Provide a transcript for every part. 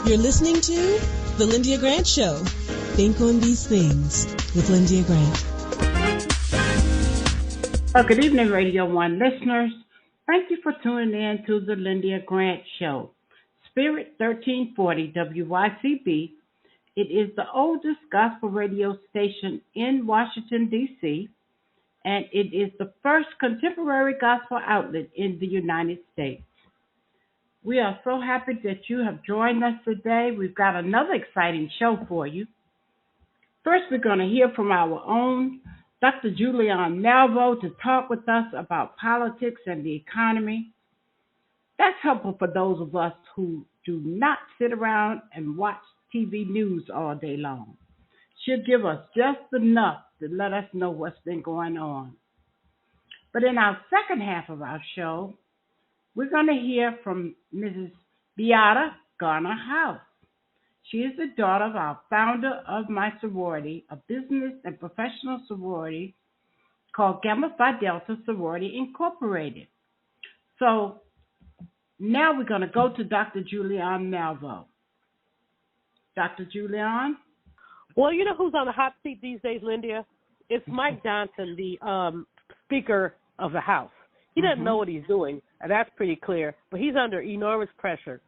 You're listening to The Lyndia Grant Show. Think on these things with Lyndia Grant. Good evening, Radio 1 listeners. Thank you for tuning in to The Lyndia Grant Show. Spirit 1340 WYCB. It is the oldest gospel radio station in Washington, D.C., and it is the first contemporary gospel outlet in the United States. We are so happy that you have joined us today. We've got another exciting show for you. First, we're going to hear from our own Dr. Julian Melvo to talk with us about politics and the economy. That's helpful for those of us who do not sit around and watch TV news all day long. She'll give us just enough to let us know what's been going on. But in our second half of our show, we're going to hear from Mrs. Beata Garner House. She is the daughter of our founder of my sorority, a business and professional sorority called Gamma Phi Delta Sorority Incorporated. So now we're going to go to Dr. Julian Melvo. Dr. Julian? Well, you know who's on the hot seat these days, Lyndia? It's Mike Johnson, the Speaker of the House. He doesn't know what he's doing, and that's pretty clear, but he's under enormous pressure.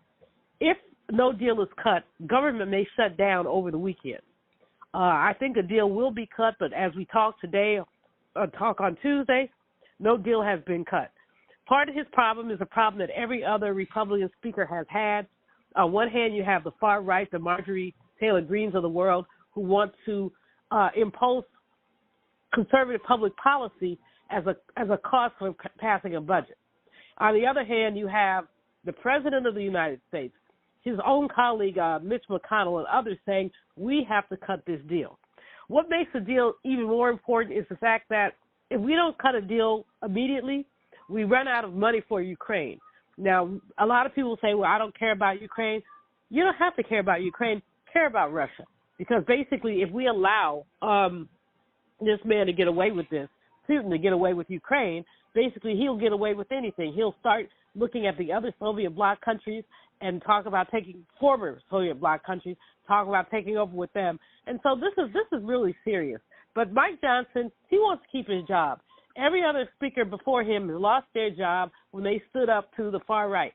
If no deal is cut, government may shut down over the weekend. I think a deal will be cut, but as we talk today, talk on Tuesday, no deal has been cut. Part of his problem is a problem that every other Republican speaker has had. On one hand, you have the far right, the Marjorie Taylor Greens of the world, who want to impose conservative public policy as a cost for passing a budget. On the other hand, you have the President of the United States, his own colleague, Mitch McConnell, and others saying, we have to cut this deal. What makes the deal even more important is the fact that if we don't cut a deal immediately, we run out of money for Ukraine. Now, a lot of people say, well, I don't care about Ukraine. You don't have to care about Ukraine. Care about Russia. Because basically, if we allow this man to get away with this, Putin to get away with Ukraine, basically he'll get away with anything. He'll start looking at the other Soviet bloc countries and talk about taking former Soviet bloc countries, talk about taking over with them. And so this is really serious. But Mike Johnson, he wants to keep his job. Every other speaker before him has lost their job when they stood up to the far right.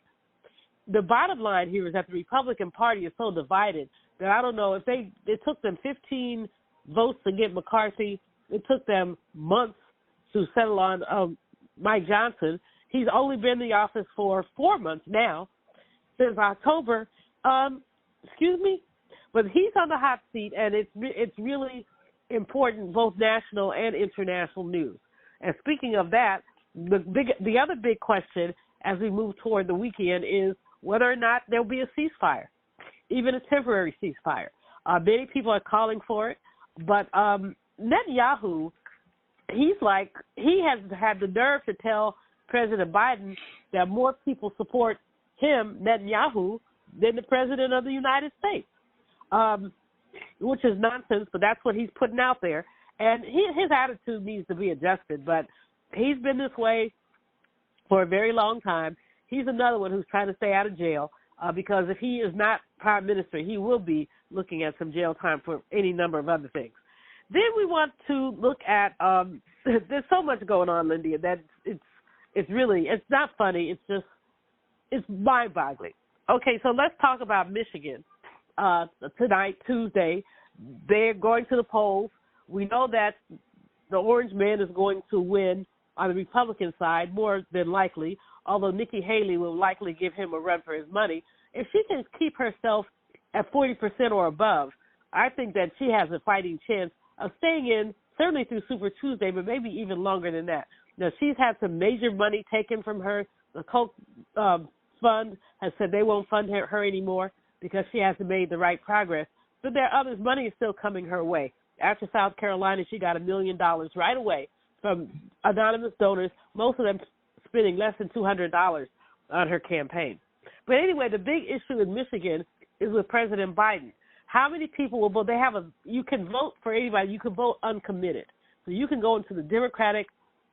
The bottom line here is that the Republican Party is so divided that I don't know if it took them 15 votes to get McCarthy. It took them months to settle on Mike Johnson. He's only been in the office for 4 months now, since October. But he's on the hot seat, and it's really important, both national and international news. And speaking of that, the other big question as we move toward the weekend is whether or not there'll be a ceasefire, even a temporary ceasefire. Many people are calling for it, but Netanyahu, he has had the nerve to tell President Biden that more people support him, Netanyahu, than the President of the United States, which is nonsense, but that's what he's putting out there. And his attitude needs to be adjusted, but he's been this way for a very long time. He's another one who's trying to stay out of jail because if he is not prime minister, he will be looking at some jail time for any number of other things. Then we want to look at there's so much going on, Lyndia, that it's not funny. It's mind-boggling. Okay, so let's talk about Michigan tonight, Tuesday. They're going to the polls. We know that the orange man is going to win on the Republican side, more than likely, although Nikki Haley will likely give him a run for his money. If she can keep herself at 40% or above, I think that she has a fighting chance of staying in, certainly through Super Tuesday, but maybe even longer than that. Now, she's had some major money taken from her. The Koch fund has said they won't fund her anymore because she hasn't made the right progress. But there are others. Money is still coming her way. After South Carolina, she got $1 million right away from anonymous donors, most of them spending less than $200 on her campaign. But anyway, the big issue in Michigan is with President Biden. How many people will vote? You can vote for anybody. You can vote uncommitted. So you can go into the Democratic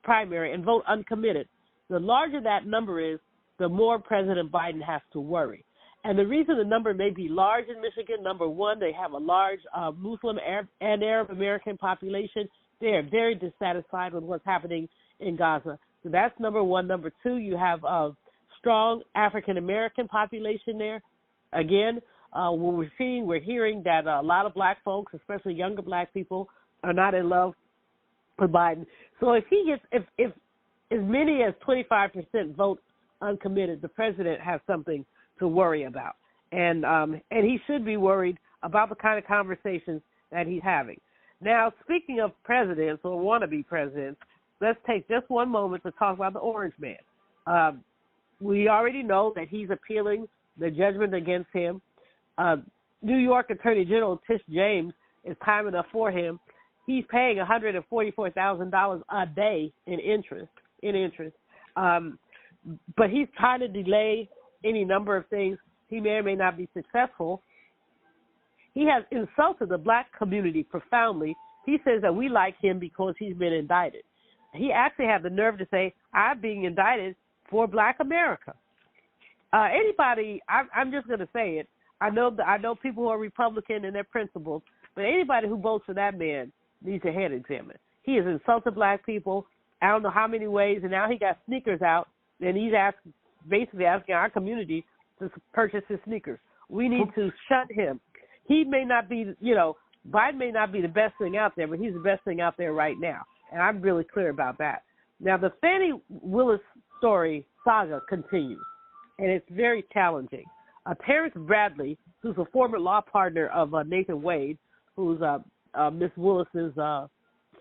primary and vote uncommitted. The larger that number is, the more President Biden has to worry. And the reason the number may be large in Michigan, number one, they have a large Muslim and Arab American population. They are very dissatisfied with what's happening in Gaza. So that's number one. Number two, you have a strong African American population there. Again, what we're hearing that a lot of black folks, especially younger black people, are not in love with Biden. So if he gets, if as many as 25% vote uncommitted, the president has something to worry about, and he should be worried about the kind of conversations that he's having. Now, speaking of presidents or wannabe presidents, let's take just one moment to talk about the Orange Man. We already know that he's appealing the judgment against him. New York Attorney General Tish James is time enough for him. He's paying $144,000 a day in interest. But he's trying to delay any number of things. He may or may not be successful. He has insulted the black community profoundly. He says that we like him because he's been indicted. He actually had the nerve to say, I'm being indicted for black America. I'm just going to say it. I know people who are Republican in their principles, but anybody who votes for that man needs a head examined. He has insulted black people, I don't know how many ways, and now he got sneakers out, and he's basically asking our community to purchase his sneakers. We need to shut him. He may not be, Biden may not be the best thing out there, but he's the best thing out there right now, and I'm really clear about that. Now, the Fannie Willis story saga continues, and it's very challenging. Terrence Bradley, who's a former law partner of Nathan Wade, who's Miss Willis's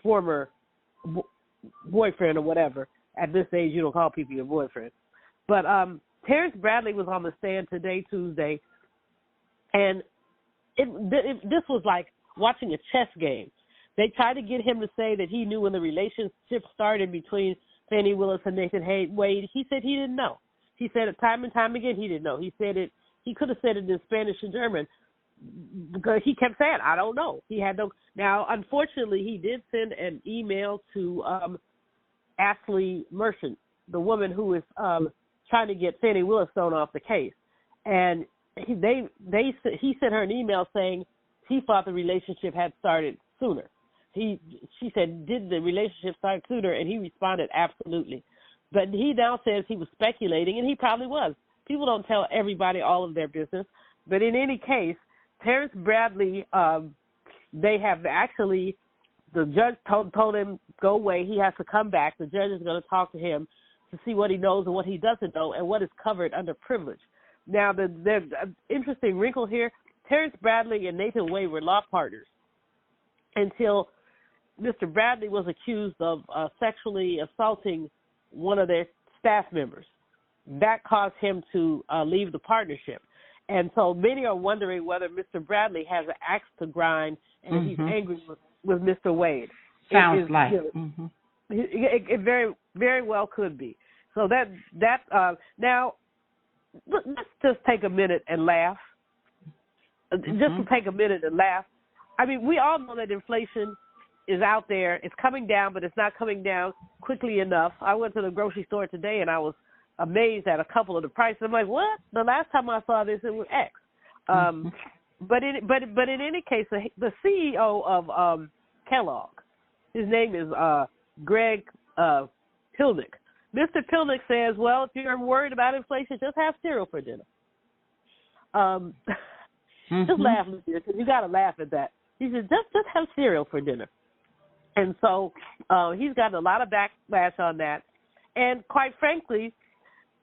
former boyfriend or whatever. At this age, you don't call people your boyfriend. But Terrence Bradley was on the stand today, Tuesday, and this was like watching a chess game. They tried to get him to say that he knew when the relationship started between Fannie Willis and Nathan Wade. He said he didn't know. He said it time and time again he didn't know. He said it. He could have said it in Spanish and German because he kept saying, I don't know. He had no. Now, unfortunately, he did send an email to Ashley Merchant, the woman who is trying to get Fannie Willis thrown off the case. And he sent her an email saying he thought the relationship had started sooner. She said, did the relationship start sooner? And he responded, absolutely. But he now says he was speculating, and he probably was. People don't tell everybody all of their business. But in any case, Terrence Bradley, they have actually, the judge told him, go away. He has to come back. The judge is going to talk to him to see what he knows and what he doesn't know and what is covered under privilege. Now, the interesting wrinkle here, Terrence Bradley and Nathan Wade were law partners until Mr. Bradley was accused of sexually assaulting one of their staff members. That caused him to leave the partnership. And so many are wondering whether Mr. Bradley has an axe to grind and he's angry with Mr. Wade. Sounds like. It very, very well could be. So now, let's just take a minute and laugh. Just to take a minute and laugh. I mean, we all know that inflation is out there. It's coming down, but it's not coming down quickly enough. I went to the grocery store today, and I was amazed at a couple of the prices. I'm like, what? The last time I saw this, it was X. But in any case, the CEO of Kellogg, his name is Greg Pilnick. Mr. Pilnick says, well, if you're worried about inflation, just have cereal for dinner. Just laugh, Lyndia, because you got to laugh at that. He said, just have cereal for dinner. And so he's gotten a lot of backlash on that. And quite frankly,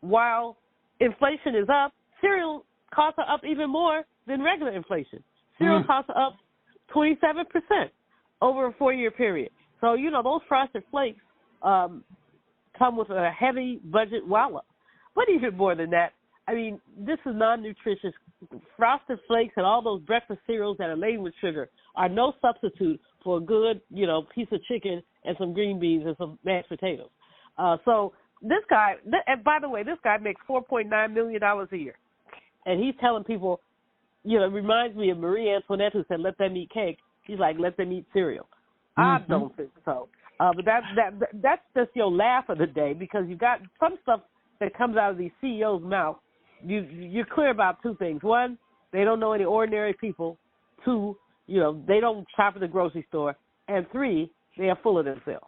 while inflation is up, cereal costs are up even more than regular inflation. Cereal costs are up 27% over a 4-year period. So, those Frosted Flakes come with a heavy budget wallop. But even more than that, I mean, this is non-nutritious. Frosted Flakes and all those breakfast cereals that are laden with sugar are no substitute for a good, piece of chicken and some green beans and some mashed potatoes. So this guy, and by the way, this guy makes $4.9 million a year. And he's telling people, it reminds me of Marie Antoinette who said, let them eat cake. He's like, let them eat cereal. I don't think so. But that's just your laugh of the day, because you got some stuff that comes out of these CEOs' mouth you're clear about two things. One, they don't know any ordinary people. Two, they don't shop at the grocery store. And three, they are full of themselves.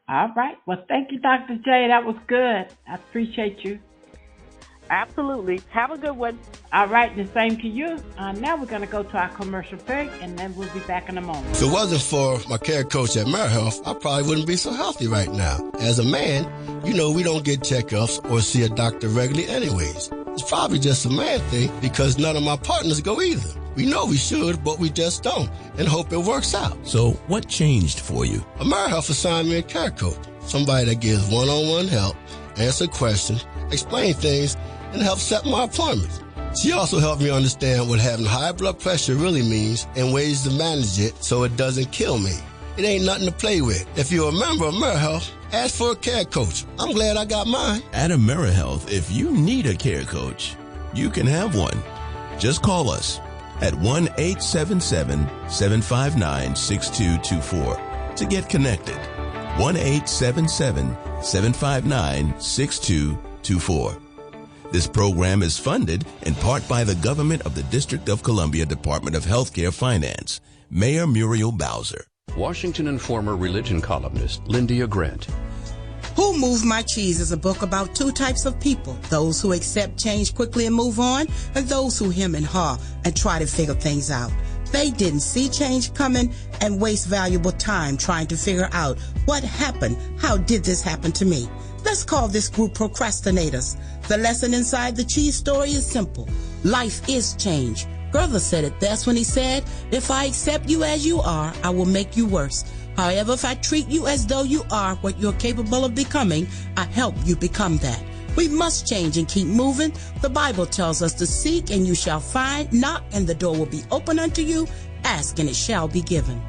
All right. Well, thank you, Dr. J. That was good. I appreciate you. Absolutely. Have a good one. All right. The same to you. Now we're going to go to our commercial break, and then we'll be back in a moment. If it wasn't for my care coach at AmeriHealth, I probably wouldn't be so healthy right now. As a man, we don't get checkups or see a doctor regularly anyways. It's probably just a man thing because none of my partners go either. We know we should, but we just don't, and hope it works out. So what changed for you? AmeriHealth assigned me a care coach, somebody that gives one-on-one help, answer questions, explain things, and help set my appointments. She also helped me understand what having high blood pressure really means and ways to manage it so it doesn't kill me. It ain't nothing to play with. If you're a member of AmeriHealth, ask for a care coach. I'm glad I got mine. At AmeriHealth, if you need a care coach, you can have one. Just call us at 1-877-759-6224 to get connected. 1-877-759-6224. This program is funded in part by the government of the District of Columbia Department of Healthcare Finance. Mayor Muriel Bowser. Washington Informer religion columnist Lyndia Grant. Who Moved My Cheese is a book about two types of people, those who accept change quickly and move on, and those who hem and haw and try to figure things out. They didn't see change coming and waste valuable time trying to figure out what happened. How did this happen to me? Let's call this group procrastinators. The lesson inside the cheese story is simple. Life is change. Brother said it best when he said, if I accept you as you are, I will make you worse. However, if I treat you as though you are what you're capable of becoming, I help you become that. We must change and keep moving. The Bible tells us to seek and you shall find, knock and the door will be open unto you, ask and it shall be given.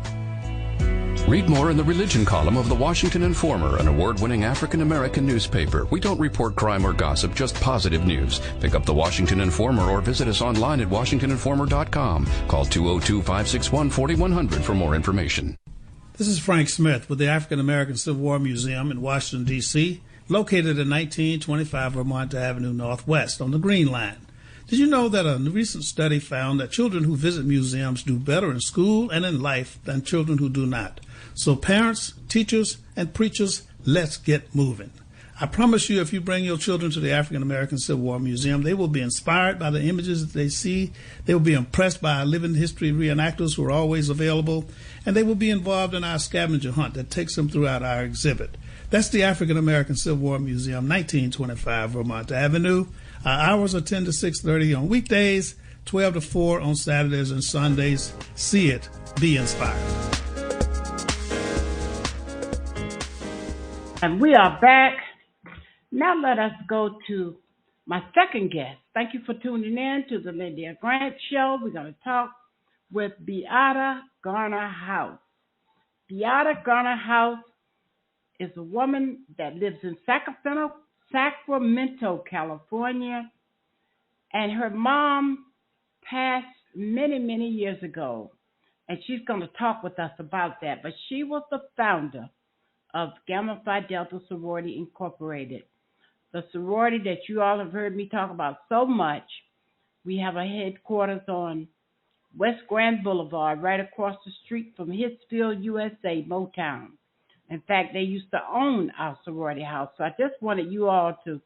Read more in the religion column of the Washington Informer, an award-winning African-American newspaper. We don't report crime or gossip, just positive news. Pick up the Washington Informer or visit us online at washingtoninformer.com. Call 202-561-4100 for more information. This is Frank Smith with the African American Civil War Museum in Washington, D.C., located at 1925 Vermont Avenue Northwest on the Green Line. Did you know that a recent study found that children who visit museums do better in school and in life than children who do not? So parents, teachers, and preachers, let's get moving. I promise you, if you bring your children to the African American Civil War Museum, they will be inspired by the images that they see. They will be impressed by our living history reenactors who are always available, and they will be involved in our scavenger hunt that takes them throughout our exhibit. That's the African American Civil War Museum, 1925 Vermont Avenue. Our hours are 10 to 6:30 on weekdays, 12 to 4 on Saturdays and Sundays. See it, be inspired. And we are back. Now let us go to my second guest. Thank you for tuning in to the Lyndia Grant Show. We're going to talk with Beata Garner House. Beata Garner House is a woman that lives in Sacramento, California, and her mom passed many, many years ago, and she's going to talk with us about that. But she was the founder of Gamma Phi Delta Sorority Incorporated, the sorority that you all have heard me talk about so much. We have a headquarters on West Grand Boulevard, right across the street from Hitsville, USA, Motown. In fact, they used to own our sorority house. So I just wanted you all to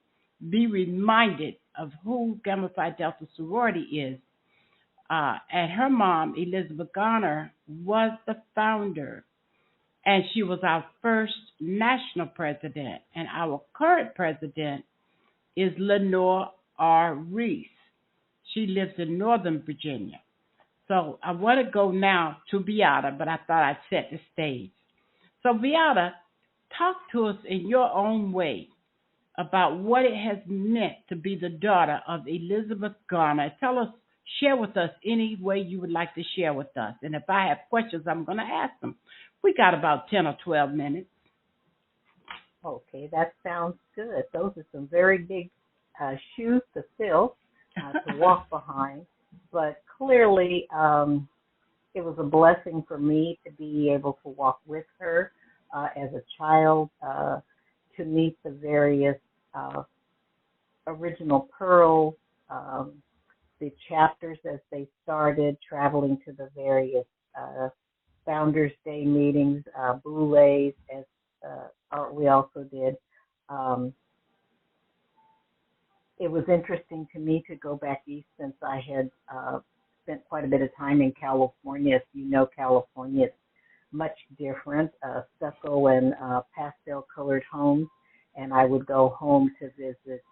be reminded of who Gamma Phi Delta Sorority is. And her mom, Elizabeth Garner, was the founder. And she was our first national president. And our current president is Lenore R. Reese. She lives in Northern Virginia. So I want to go now to Beata, but I thought I'd set the stage. So Beata, talk to us in your own way about what it has meant to be the daughter of Elizabeth Garner. Share with us any way you would like to share with us. And if I have questions, I'm going to ask them. We got about 10 or 12 minutes. Okay, that sounds good. Those are some very big shoes to fill, to walk behind. But clearly, it was a blessing for me to be able to walk with her as a child, to meet the various original Pearl the chapters as they started, traveling to the various Founders Day meetings, boulets, as we also did. It was interesting to me to go back east since I had spent quite a bit of time in California. As you know, California is much different, stucco and pastel-colored homes. And I would go home to visit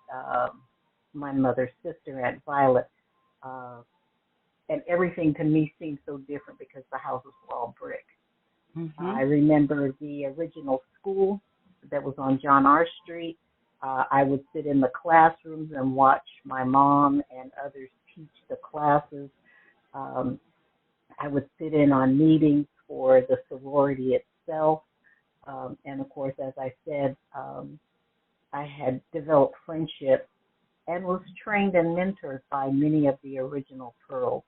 my mother's sister, Aunt Violet. And everything to me seemed so different because the houses were all brick. Mm-hmm. I remember the original school that was on John R. Street. I would sit in the classrooms and watch my mom and others teach the classes. I would sit in on meetings for the sorority itself. And, of course, as I said, I had developed friendship and was trained and mentored by many of the original Pearls.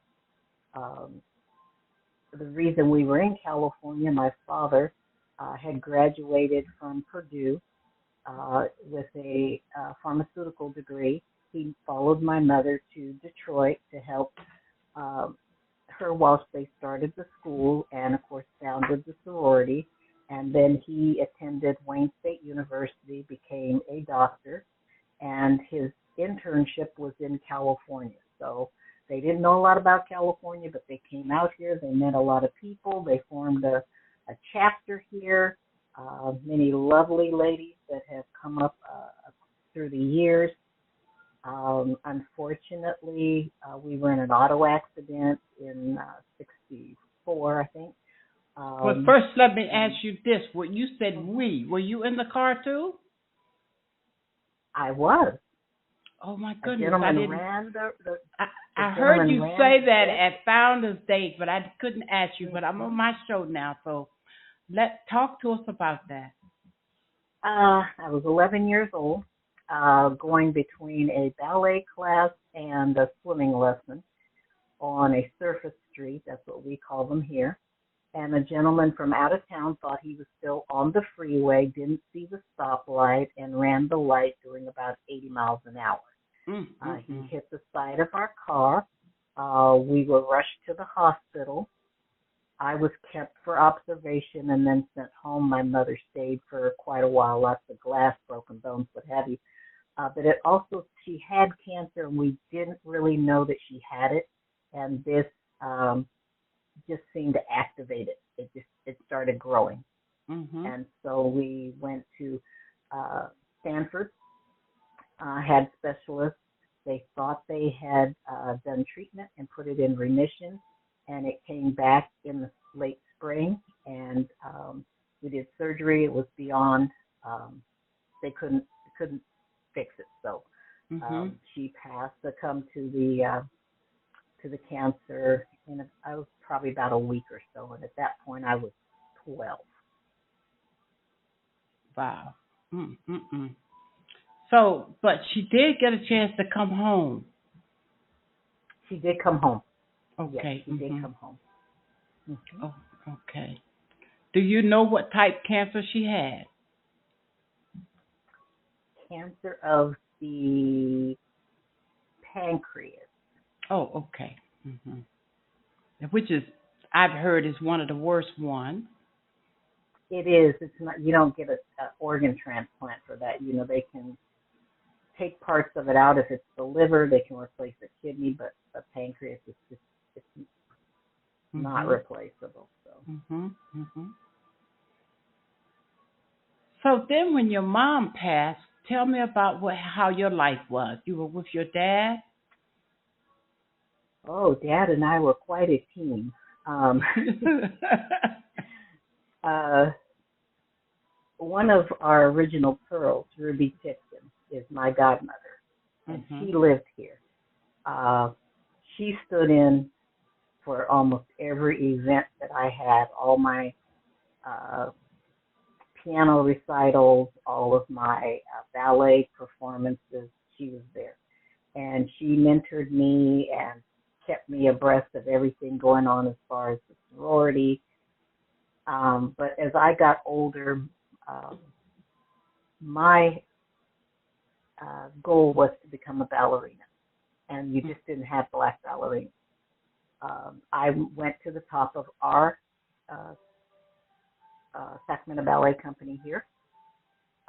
The reason we were in California, my father had graduated from Purdue with a pharmaceutical degree. He followed my mother to Detroit to help her whilst they started the school and, of course, founded the sorority. And then he attended Wayne State University, became a doctor, and his internship was in California. So they didn't know a lot about California, but they came out here. They met a lot of people. They formed a chapter here. Many lovely ladies that have come up through the years. Unfortunately, we were in an auto accident in 64, I think. But first, let me ask you this. What you said we. Were you in the car, too? I was. Oh, my goodness. I heard you say that at Founders Day, but I couldn't ask you. But I'm on my show now, so talk to us about that. I was 11 years old, going between a ballet class and a swimming lesson on a surface street. That's what we call them here. And a gentleman from out of town thought he was still on the freeway, didn't see the stoplight, and ran the light doing about 80 miles an hour. Mm-hmm. He hit the side of our car. We were rushed to the hospital. I was kept for observation and then sent home. My mother stayed for quite a while, lots of glass, broken bones, what have you. But she had cancer, and we didn't really know that she had it. And this just seemed to activate it. It started growing. Mm-hmm. And so we went to Stanford, had specialists. They thought they had done treatment and put it in remission, and it came back in the late spring, and we did surgery. It was beyond, they couldn't fix it. So she passed, succumbed to the cancer, and I was probably about a week or so, and at that point I was 12. Wow. Mm-mm-mm. So, but she did get a chance to come home. She did come home. Okay. Yes, she did come home. Mm-hmm. Oh, okay. Do you know what type cancer she had? Cancer of the pancreas. Oh, okay. Mm-hmm. Which is, I've heard, is one of the worst ones. It is. It's not. You don't get an organ transplant for that. You know, they can take parts of it out. If it's the liver, they can replace the kidney, but the pancreas is just not replaceable. So. Mm-hmm. Mm-hmm. So then, when your mom passed, tell me about how your life was. You were with your dad? Oh, Dad and I were quite a team. One of our original Pearls, Ruby Tipton, is my godmother, and she lived here. She stood in for almost every event that I had, all my piano recitals, all of my ballet performances. She was there, and she mentored me and kept me abreast of everything going on as far as the sorority. But as I got older, my goal was to become a ballerina. and you just didn't have black ballerinas. I went to the top of our Sacramento Ballet Company here,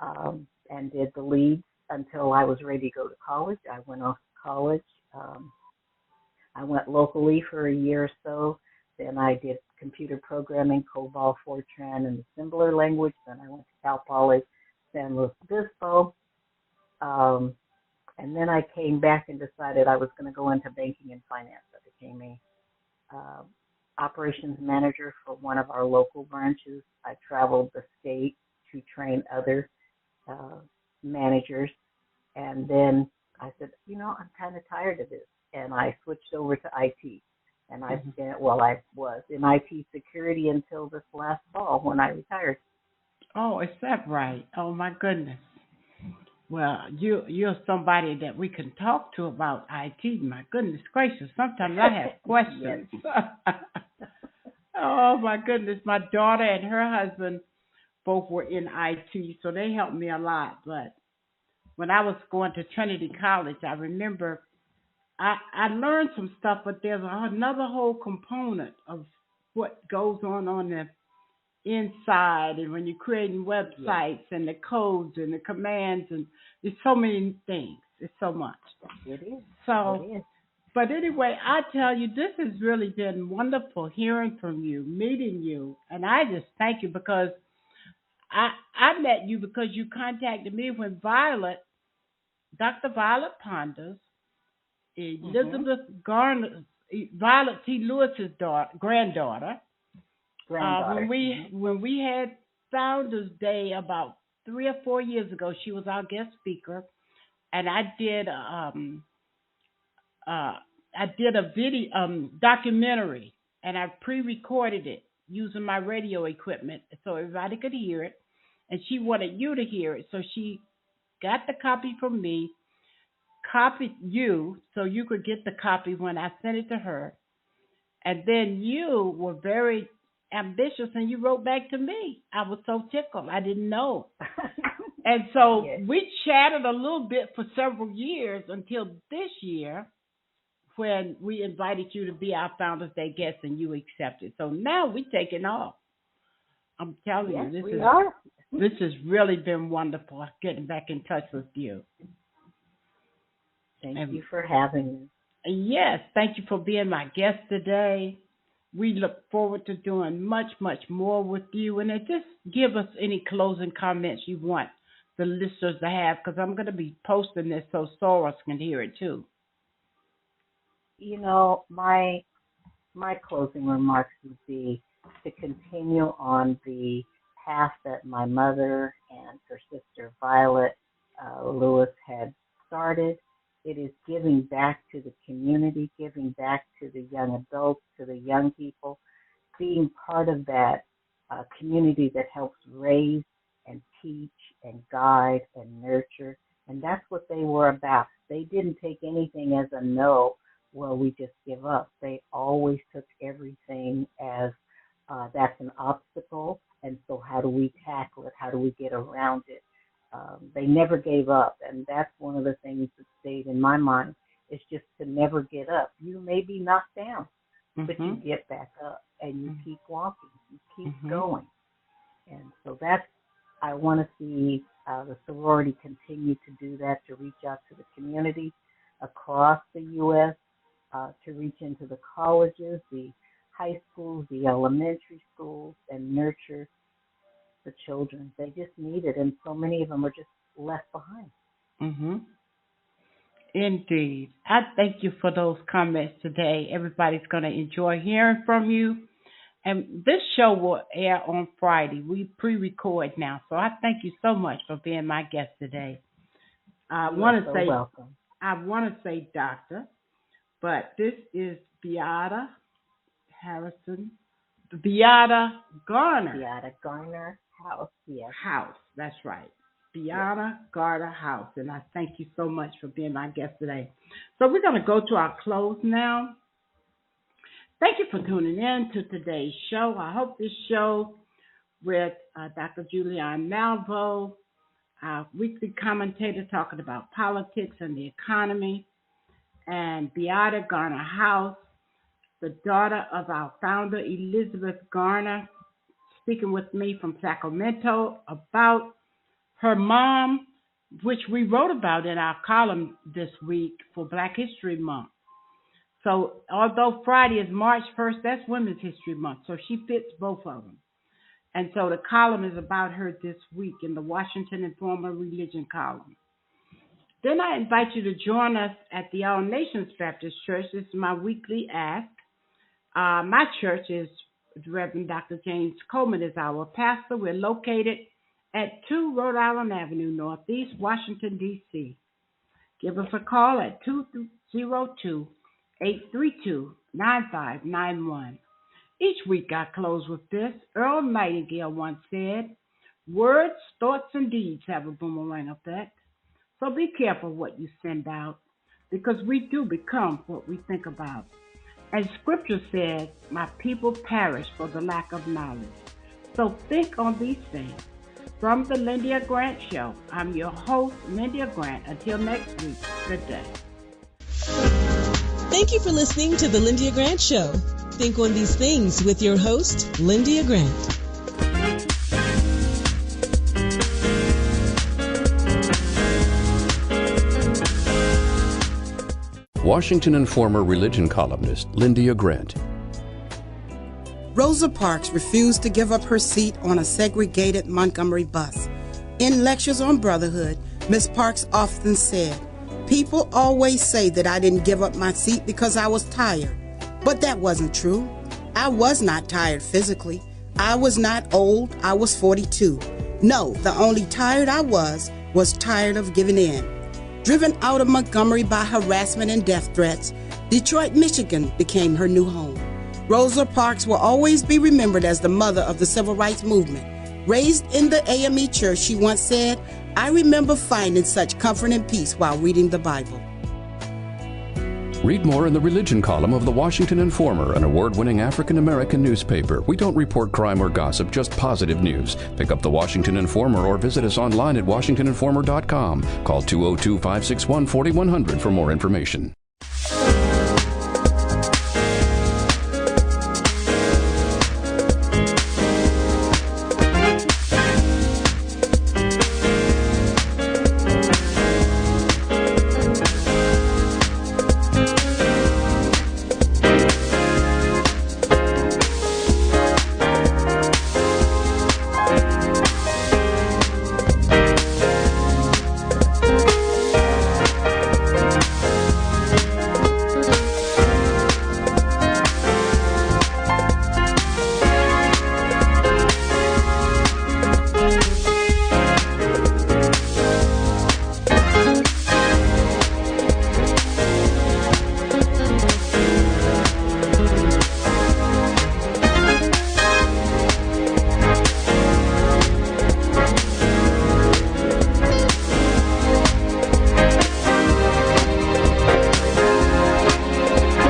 and did the leads until I was ready to go to college. I went off to college. I went locally for a year or so. Then I did computer programming, COBOL, Fortran, and assembler language. Then I went to Cal Poly, San Luis Obispo. And then I came back and decided I was going to go into banking and finance. I became a operations manager for one of our local branches. I traveled the state to train other managers. And then I said, I'm kind of tired of this. And I switched over to IT. And I was in IT security until this last fall when I retired. Oh, is that right? Oh, my goodness. Well, you're somebody that we can talk to about IT. My goodness gracious. Sometimes I have questions. Oh, my goodness. My daughter and her husband both were in IT, so they helped me a lot. But when I was going to Trinity College, I remember I learned some stuff, but there's another whole component of what goes on the inside, and when you're creating websites and the codes and the commands, and there's so many things. It's so much. It is. So, it is. But anyway, I tell you, this has really been wonderful hearing from you, meeting you, and I just thank you because I met you because you contacted me when Dr. Violet Ponders, Elizabeth Garner, Violet T. Lewis's granddaughter. When we had Founders Day about 3 or 4 years ago, she was our guest speaker, and I did a video documentary, and I pre-recorded it using my radio equipment so everybody could hear it, and she wanted you to hear it, so she got the copy from me, copied you so you could get the copy when I sent it to her, and then you were very ambitious and you wrote back to me. I was so tickled. I didn't know. And so we chatted a little bit for several years until this year when we invited you to be our Founders Day guest and you accepted. So now we're taking off. I'm telling you, this has really been wonderful getting back in touch with you. Thank you for having me. Yes, thank you for being my guest today. We look forward to doing much, much more with you. And just give us any closing comments you want the listeners to have, because I'm going to be posting this so Soros can hear it too. My closing remarks would be to continue on the path that my mother and her sister Violet Lewis had started. It is giving back to the community, giving back to the young adults, to the young people, being part of that community that helps raise and teach and guide and nurture. And that's what they were about. They didn't take anything as a no, well, we just give up. They always took everything as that's an obstacle, and so how do we tackle it? How do we get around it? They never gave up, and that's one of the things that stayed in my mind, is just to never get up. You may be knocked down, but you get back up, and you keep walking, you keep going. And so I want to see the sorority continue to do that, to reach out to the community across the U.S., to reach into the colleges, the high schools, the elementary schools, and nurture the children. They just need it, and so many of them are just left behind. Indeed. I thank you for those comments today. Everybody's going to enjoy hearing from you. And this show will air on Friday. We pre-record now, so I thank you so much for being my guest today. Welcome. I want to say doctor, but this is Beata Garner. Beata Garner House, yes. House, that's right. Beata Garner House. And I thank you so much for being my guest today. So we're going to go to our close now. Thank you for tuning in to today's show. I hope this show with Dr. Julianne Malvo, our weekly commentator talking about politics and the economy, and Beata Garner House, the daughter of our founder, Elizabeth Garner, speaking with me from Sacramento about her mom, which we wrote about in our column this week for Black History Month. So although Friday is March 1st, that's Women's History Month, so she fits both of them. And so the column is about her this week in the Washington Informer Religion column. Then I invite you to join us at the All Nations Baptist Church. This is my weekly ask. My church is Reverend Dr. James Coleman is our pastor. We're located at 2 Rhode Island Avenue, Northeast, Washington, D.C. Give us a call at 202-832-9591. Each week I close with this. Earl Nightingale once said, "Words, thoughts, and deeds have a boomerang effect. So be careful what you send out, because we do become what we think about." And Scripture says, "My people perish for the lack of knowledge." So think on these things. From the Lyndia Grant Show, I'm your host, Lyndia Grant. Until next week, good day. Thank you for listening to the Lyndia Grant Show. Think on these things with your host, Lyndia Grant. Washington Informer religion columnist Lyndia Grant. Rosa Parks refused to give up her seat on a segregated Montgomery bus. In lectures on brotherhood, Ms. Parks often said, "People always say that I didn't give up my seat because I was tired." But that wasn't true. I was not tired physically. I was not old. I was 42. No, the only tired I was tired of giving in. Driven out of Montgomery by harassment and death threats, Detroit, Michigan became her new home. Rosa Parks will always be remembered as the mother of the civil rights movement. Raised in the AME church, she once said, "I remember finding such comfort and peace while reading the Bible." Read more in the religion column of the Washington Informer, an award-winning African-American newspaper. We don't report crime or gossip, just positive news. Pick up the Washington Informer or visit us online at WashingtonInformer.com. Call 202-561-4100 for more information.